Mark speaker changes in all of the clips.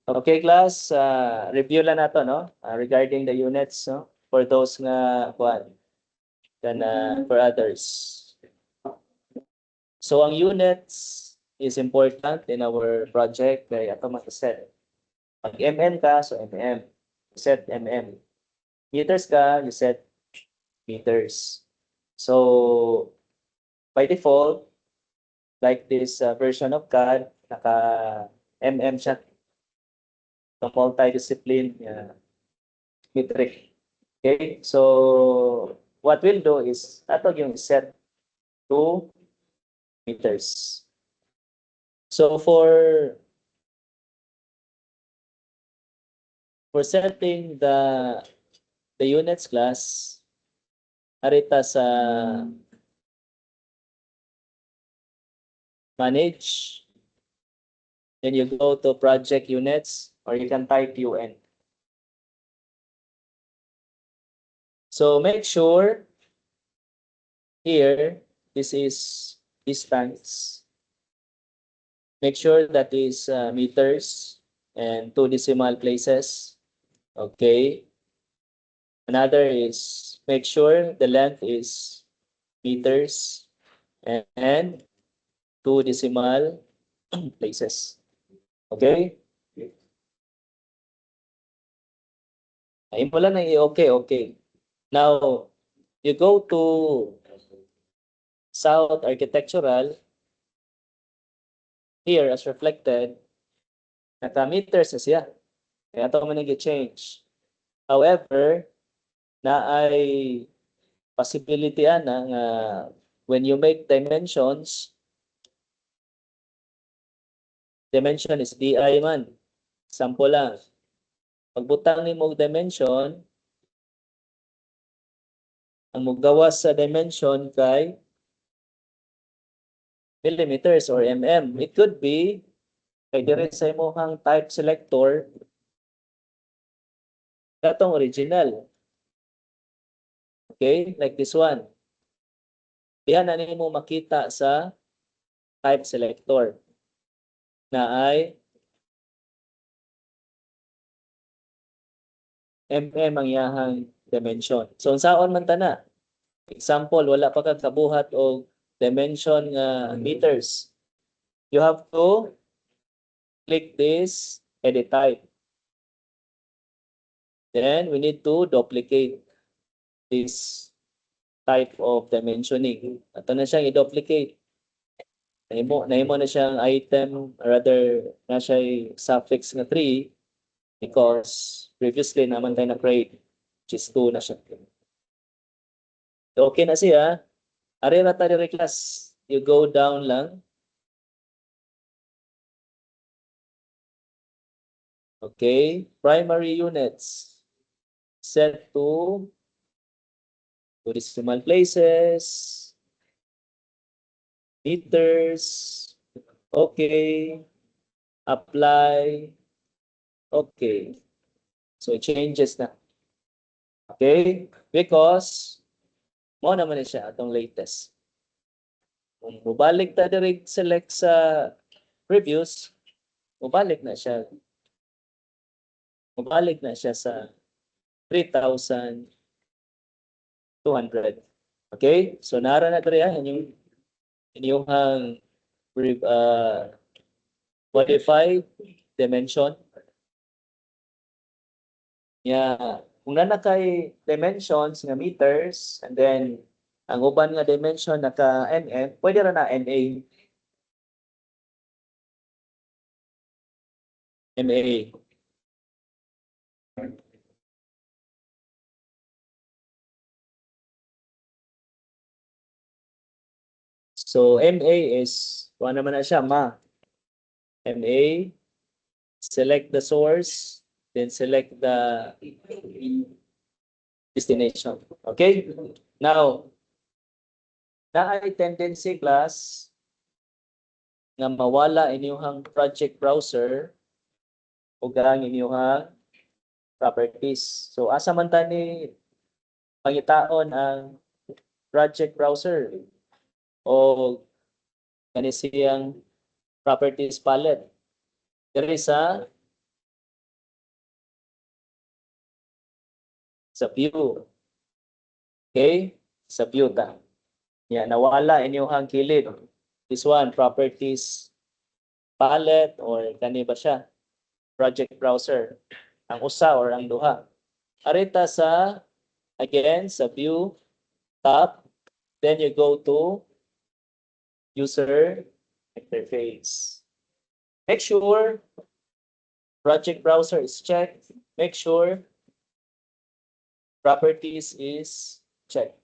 Speaker 1: Okay, class, review lang nato, no? Regarding the units, no? For those nga, for others. So, ang units is important in our project. Kaya ito mataset. Pag mm ka, so mm. Set mm. Meters ka, you set meters. So, by default, like this version of CAD, naka-mm siya. So, multi-discipline metric. Okay, so what we'll do is, ato yung set to meters. So for setting the units class, arita sa manage, then you go to project units, or you can type UN. So make sure here, this is distance. Make sure that is meters and 2 decimal places. Okay. Another is make sure the length is meters and 2 decimal places. Okay? Ay mo lang na okay. Now, you go to South Architectural. Here, as reflected, naka-meters na siya. Kaya ito man nag-change. However, na ay possibility nga when you make dimensions, dimension is DI man. Sample lang. Pagbutang ni mo dimension, ang magawas sa dimension kay millimeters or mm. It could be kay dire sa imong type selector katong original. Okay, like this one. Diyan na nimo makita sa type selector na ay mm ang iyahang dimension. So unsaon man tana? Example, wala pa ka kabuhat og dimension nga meters. You have to click this edit type. Then we need to duplicate this type of dimensioning. Ato na siyang i-duplicate. Nahimo na siyang item, rather na siya suffix na 3 because previously naman tayo na-create, which is 2 na siya. Okay na siya. Ari na tayo class. You go down lang. Okay. Primary units. Set to decimal places. Meters. Okay. Apply. Okay. So it changes na. Okay? Because mo naman siya atong latest. Kung mubalik ta direct select sa previews, mubalik na siya. Mubalik na siya sa 3,200. Okay? So nara na diri inyong modify dimension. Yeah, kung na kay dimensions nga meters and then ang uban nga dimension naka mm, pwede ra na MA. MA. So MA is kung naman na siya MA, select the source, then select the destination. Okay? Now, na ay tendency class nga mawala inyong project browser o ang inyong properties. So asa man tani pangitaon ang project browser o kani siyang properties palette. Diri sa sa view. Okay? Sa view ta. Yan, nawala inyong kilid. This one, properties palette or kani ba siya? Project browser. Ang usa or ang duha. Arita sa, again, sa view tab. Then you go to user interface. Make sure project browser is checked. Make sure properties is checked.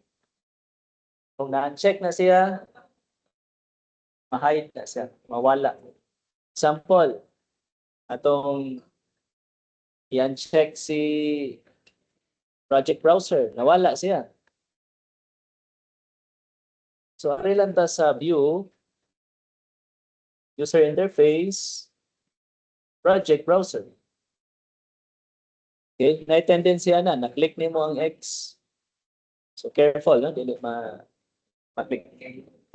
Speaker 1: Kung na-check na siya, ma-hide na siya, mawala. Example, atong i-uncheck si project browser, nawala siya. So, ari lang ta sa view, user interface, project browser. Okay, na-tendency na, na-click nimo ang X. So, careful, no? Dili ma-click.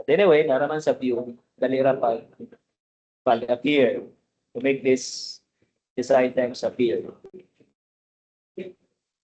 Speaker 1: But anyway, naraman sa view, dali ra pag appear to make this items appear.